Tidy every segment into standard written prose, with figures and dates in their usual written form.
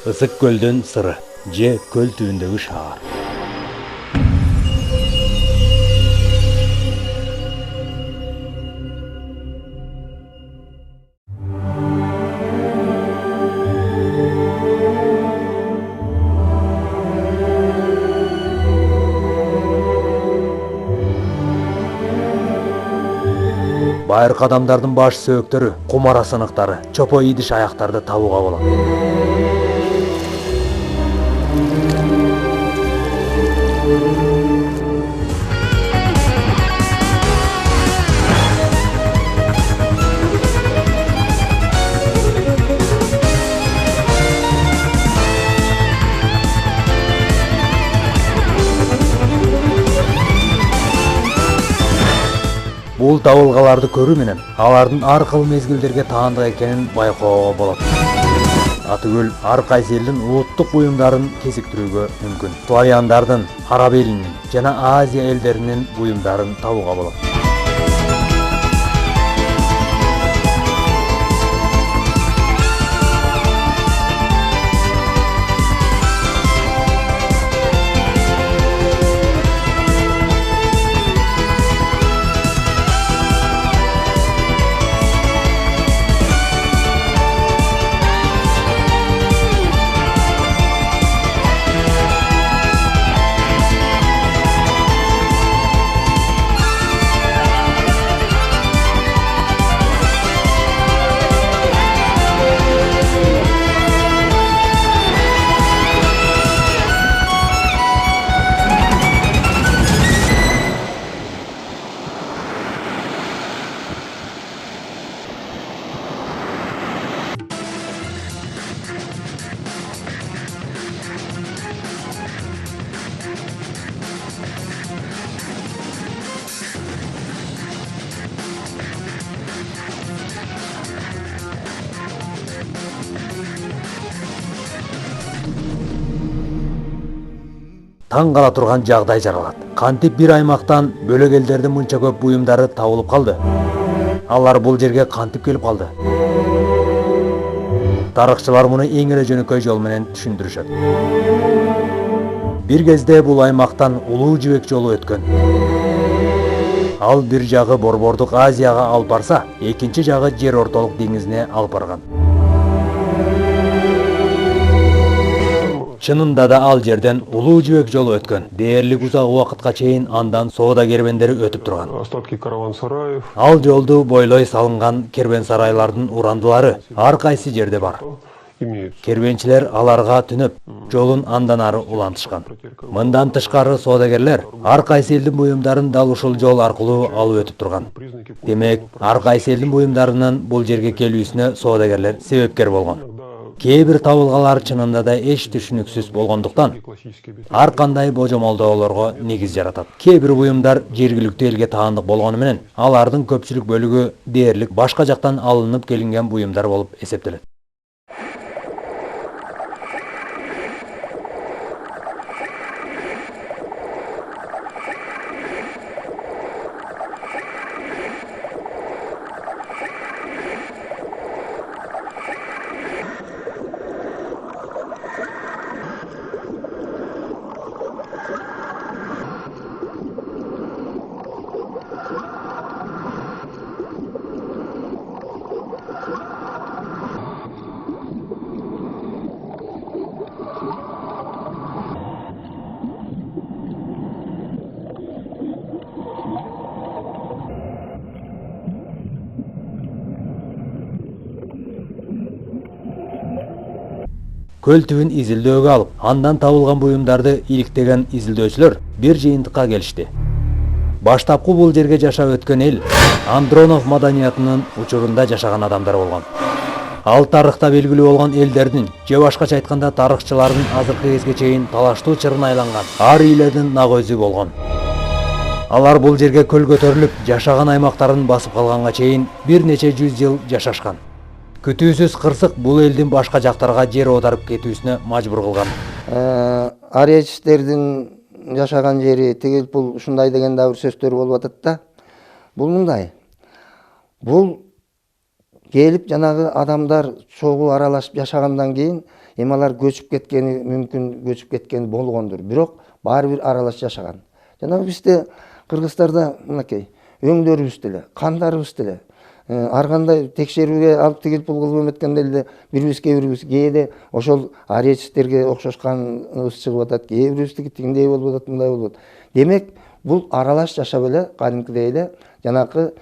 Ысык көлдөн сыры же көл түбүндөгү шаар. Байыркы адамдардын баш сөөктөрү, кумара сыныктары, чопо идиш аяктарды табууга болот. Бул табылгаларды көрүү менен алардын ар кыл мезгилдерге таандык экенин байкоого болот. Атүгүл ар кайсы элдин улуттук буюмдарын кезиктирүүгө мүмкүн. Славяндардын, араб элинин жана Азия элдеринин буюмдарын табууга болот. Таң кала турган жагдай жаралат. Кантип бир аймактан бөлөк элдердин мынча көп буюмдары табылып калды? Алар бул жерге кантип келип калды? Тарыхчылар муну эң эле жөнөкөй жол менен түшүндүрүшөт. Бир кезде бул аймактан улуу жибек жолу өткөн. Ал бир жагы Борбордук Азияга алып барса, экинчи жагы Жер ортолук деңизине алып барган. Чынында да ал жерден улуу жибек жолу өткөн. Дээрлик узак убакытка чейин андан соода кербендери өтүп турган. Остатки караван-сараев. Ал жолду бойлой салынган кербен-сарайлардын урандылары ар кайсы жерде бар. Кербенчилер аларга түнөп, жолун андан ары улантышкан. Мындан тышкары соодагерлер ар кайсы элдин буюмдарын дал ушул жол аркылуу алып өтүп турган. Демек, ар кайсы элдин буюмдарынын бул жерге келүүсүнө соодагерлер себепкер болгон. Кээ бир табылгалар чынында да эч түшүнүксүз болгондуктан ар кандай божомолдоолорго негиз жаратат. Кээ бир буюмдар жергиликтүү элге таандык болгону менен алардын көпчүлүк бөлүгү дээрлик башка жактан алынып келинген буюмдар болуп эсептелет. Көл түбүн изилдөөгө алып, андан табылган буюмдарды иликтеген изилдөөчүлөр бир жыйынтыкка келишти. Баштапкы бул жерге жашап өткөн эл Андронов маданиятынын учурунда жашаган адамдар болгон. Ал тарыхта белгилүү болгон элдердин, же башкача айтканда тарыхчылардын азыркы кезге чейин талаштуу чырын айланган ар үйлердин нак өзү болгон. Алар бул жерге көл көтөрүлүп, жашаган аймактарын басып калганга чейин бир нече жүз жыл жашашкан. Күтүүсүз кырсык бул элдин башка жактарга жер оодарып кетүүсүнө мажбур кылган. Ариячтардын жашаган жери тигил бул ушундай деген да бир сөздөр болуп атат да. Бул мындай. Бул келип жанагы адамдар чогуу аралашып жашагандан кийин эми алар көчүп кеткени мүмкүн, көчүп кеткени болгондур, бирок баары бир аралаш жашаган. Жанагы бизде Кыргызстарда мынакей өңдөрүбүз деле, кандарыбыз деле ар кандай текшерүүгө алып тигил пул кылып эметкенде эле бирибиз кээде ошол аречистерге окшошканыбыз чыгып атат, кээ бирибиздики тигиндей болуп атат, мындай болуп атат. Демек бул аралаш жашап эле кадимкидей эле жанакы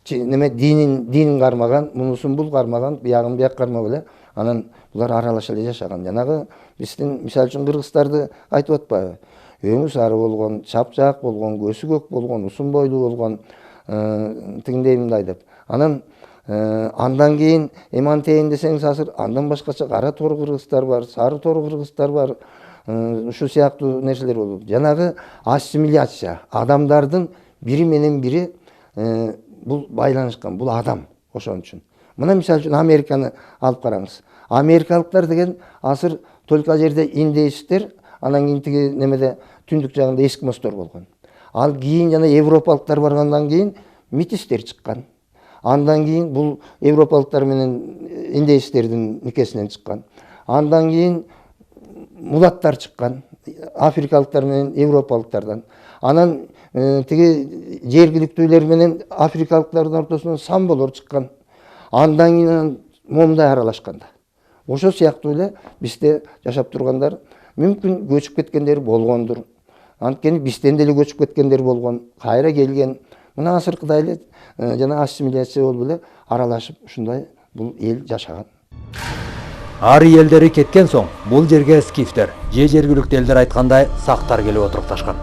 неме динин кармаган, мунусун бул кармаган, биягын бияк кармап эле анан булар аралаша эле жашаган. Жанагы биздин мисалы үчүн кыргыздарды айтып атпайбы? Өңү сары болгон, чапчак болгон, көзү көк болгон, узун бойлуу болгон, тигиндей мындай деп. Анан андан кийин эми антейин десеңиз азыр андан башкача кара тор кыргыздар бар, сары тор кыргыздар бар. Ушул сыяктуу нерселер болуп. Жанагы ассимиляция, адамдардын бири менен бири бул байланышкан, бул адам ошон үчүн. Мына мисалы үчүн Американы алып караңыз. Америкалыктар деген азыр только жерде индеецтер, анан кийин тиги немеде түндүк жагында эскимостор болгон. Ал кийин жана европалыктар баргандан кийин метистер чыккан. Андан кийин бул европалыктар менен индеецтердин никесинен чыккан. Андан кийин мулаттар чыккан, африкалыктар менен европалыктардан. Анан тиги жергиликтүүлөр менен африкалыктардын ортосунан самболор чыккан. Андан кийин момундай аралашканда. Ошол сыяктуу эле бизде жашап тургандар мүмкүн көчүп кеткендер болгондур. Анткени бизден деле көчүп кеткендер болгон, кайра келген. Мына азыркыдай эле жана ассимиляция болуп эле аралашып ушундай бул эл жашаган. Ари элдери кеткен соң, бул жерге скифтер, жергиликтүү элдер айткандай сактар келип отурукташкан.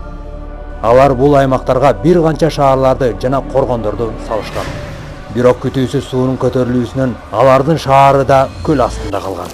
Алар бул аймактарга бир канча шаарларды жана коргондорду салышкан. Бирок күтүүсүз суунун көтөрүлүүсүнөн алардын шаары да көл астында калган.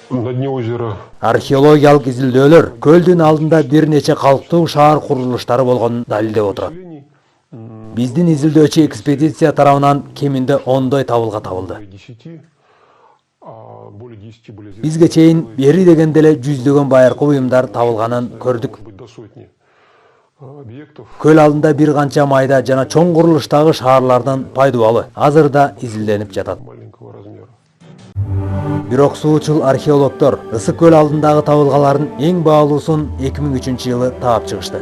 На дне озера Археологиялык изилдөөлөр көлдүн алдында бир нече калктуу шаар курулуштары болгонун далилдеп отурат. Биздин изилдөөчү экспедиция тарабынан кеминде 10 табылга табылды. 10, а более 10 были Бизге чейин бери дегенде эле жүздөгөн байыркы буюмдар табылганын көрдүк. быть до сотни объектов. Көл алдында бир канча майда жана чоң курулуштагы шаарлардын пайдубалы азыр да изилденип жатат. Маленького размера. Бирок суучул археологдор Ысык көл алдындагы табылгалардын эң баалуусун 2003 жылы таап чыгышты.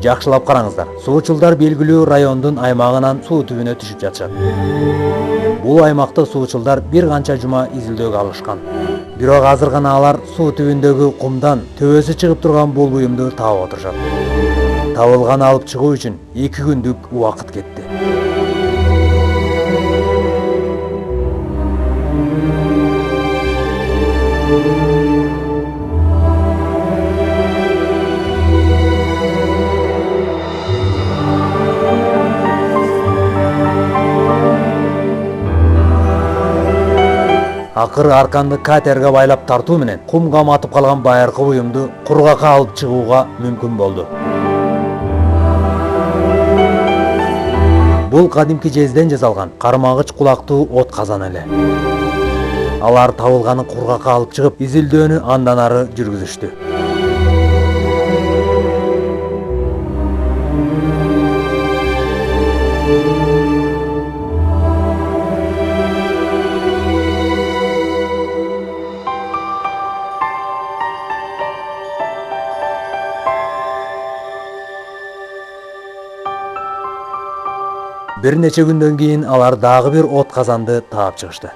Жакшылап караңыздар. Суучулдар белгилүү райондун аймагынан суу түбүнө түшүп жатышат. Бул аймакта суучулдар бир канча жума изилдөөгө алышкан. Бирок азыр гана алар суу түбүндөгү кумдан төбөсү чыгып турган бул буюмду таап отурушат. Табылганы алып чыгуу үчүн 2 күндүк убакыт кетти. Акыры арканды катерге байлап тартуу менен кумга матып калган байыркы буюмду кургакка алып чыгууга мүмкүн болду. Бул кадимки жезден жасалган кармагыч кулактуу от казан эле. Алар табылганы кургакка алып чыгып, изилдөөнү андан ары жүргүзүштү. Бир нече күндөн кийин алар дагы бир от казанды таап чыгышты.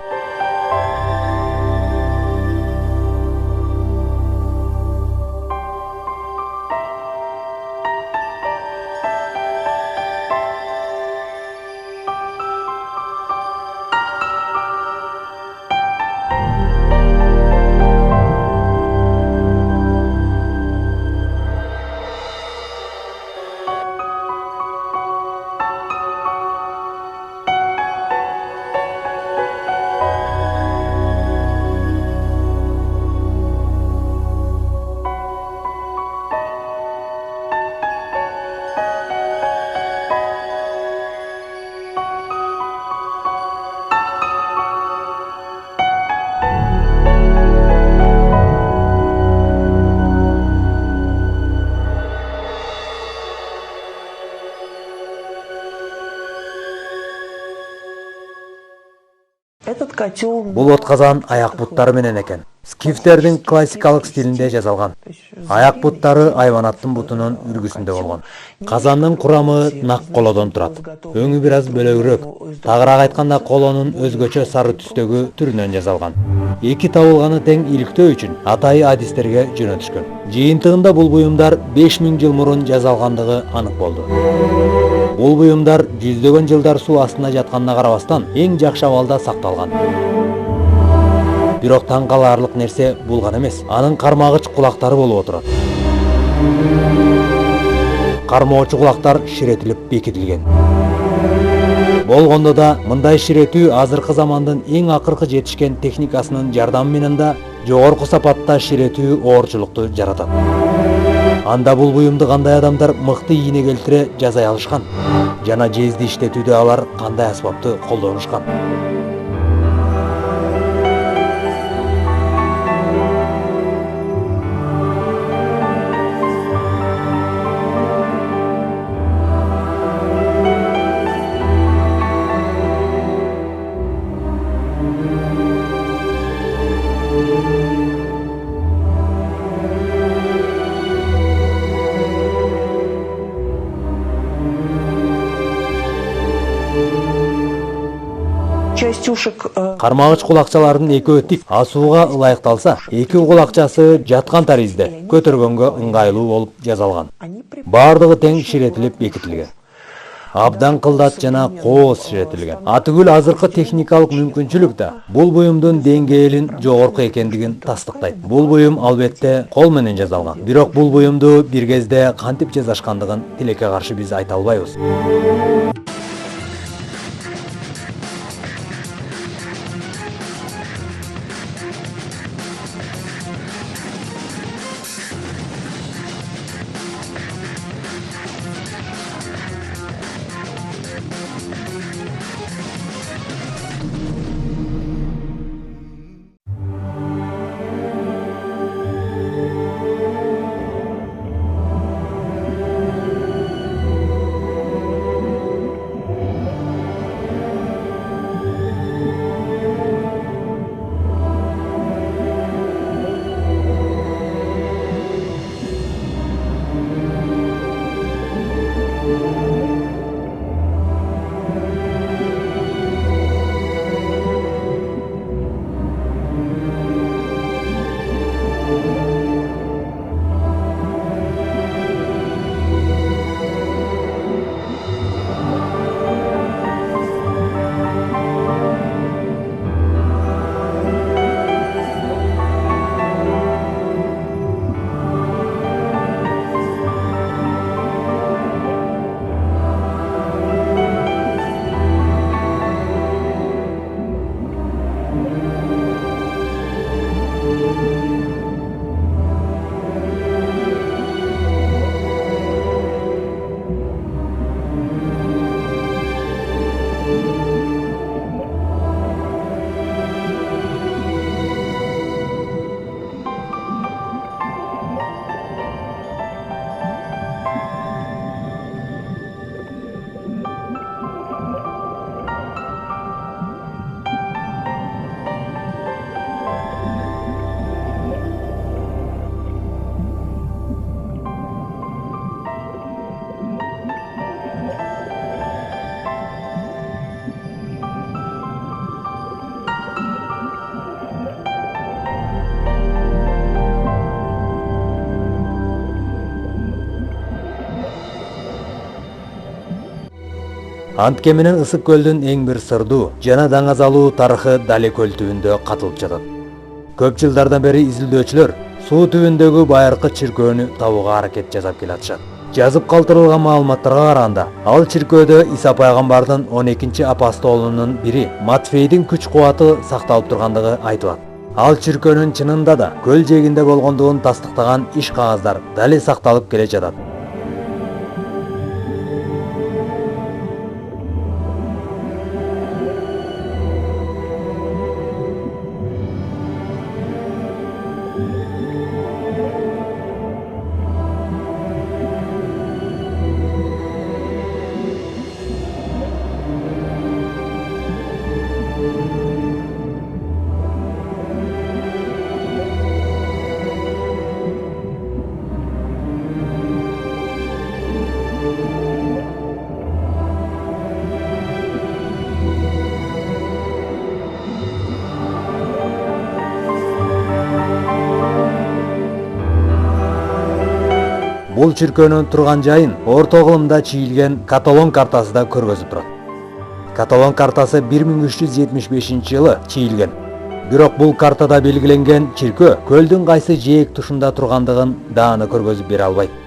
Этот котел... Бул отказан аяк буттары менен экен. Скифтердин классикалык стилинде жасалган. Аяк буттары айванаттын бутунун үлгүсүндө болгон. Казандын курамы нак колодон турат. Өңү бир аз бөлөгүрөөк. Тагыраак айтканда колонун өзгөчө сары түстөгү түрүнөн жасалган. Эки табылганы тең иликтөө үчүн атайы адистерге жөнөтүшкөн. Жыйынтыгында бул буюмдар 5000 жыл мурун жасалгандыгы анык болду. Бул буюмдар жүздөгөн жылдар суу астында жатканына карабастан эң жакшы абалда сакталган. Бирок таң каларлык нерсе бул гана эмес. Анын кармагыч кулактары болуп отурат. Кармоочу кулактар ширетилип бекитилген. Болгондо да мындай ширетүү азыркы замандын эң акыркы жетишкен техникасынын жардамы менен да жогорку сапатта ширетүү оорчулукту жаратат. Анда бул буюмду кандай адамдар мыкты ийне келтире жасай алышкан жана жезди иштетүүдө алар кандай аспапты колдонушкан. Часть ушек... Кармагыч кулакчалардын экөө тик, асууга ылайыкталса, эки кулакчасы жаткан таризде көтөргөнгө ыңгайлуу болуп жасалган. Бардыгы тең ширетилип бекитилген. Абдан кылдат жана кооз ширетилген. Атүгүл азыркы техникалык мүмкүнчүлүк да бул буюмдун деңгээлин жогорку экендигин тастыктайт. Бул буюм албетте кол менен жасалган. Бирок бул буюмду бир кезде кантип жасашкандыгын тилекке каршы биз айта албайбыз. Антке менен Ысык көлдүн эң бир сырдуу жана даңазалуу тарыхы Дале көл түбүндө катылып жатат. Көп жылдардан бери изилдөөчүлөр суу түбүндөгү байыркы чиркөөнү табууга аракет жасап келатышат. Жазып калтырылган маалыматтарга караганда, ал чиркөөдө Иса пайгамбардын 12-чи апостолунун бири Матфейдин күч-кубаты сакталып тургандыгы айтылат. Ал чиркөөнүн чынында да көл жээгинде болгондугун тастыктаган иш кагаздар дале сакталып келе жатат. Бул чиркөөнүн турган жайын орто кылымда чийилген Каталон картасы да көргөзүп турат. Каталон картасы 1375-жылы чийилген. Бирок бул картада белгиленген чиркөө көлдүн кайсы жээк тушунда тургандыгын дааны көргөзүп бере албайт.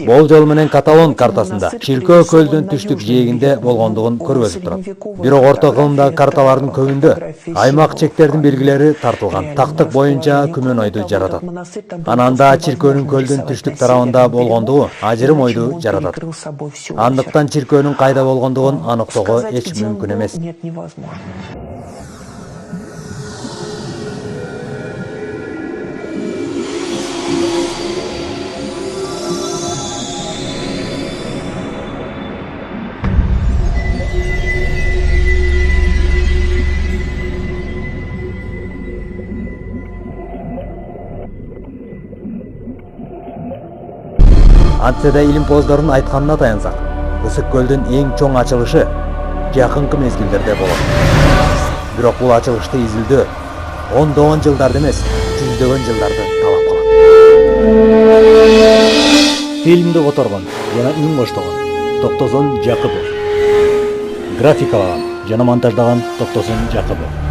Болжол менен Каталон картасында чиркөө көлдүн түштүк жээгинде болгондугун көргөзүп турат. Бирок орто кылымдагы карталардын көбүндө аймак чектердин белгилери тартылган, тактык боюнча күмөн ойду жаратат. Анан да чиркөөнүн көлдүн түштүк тарабында болгондугу ажырым ойду жаратат. Андыктан чиркөөнүн кайда болгондугун аныктоого эч мүмкүн эмес. Антсе да илимпоздордун айтканына таянсак, Ысык көлдүн эң чоң ачылышы жакынкы мезгилдерде болот. Бирок бул ачылышты изилдөө ондогон жылдарды эмес, жүздөгөн жылдарды талап кылат. Фильмди которгон жана үн коштогон Токтосун Жакыпов. Графикалаган жана монтаждаган Токтосун Жакыпов.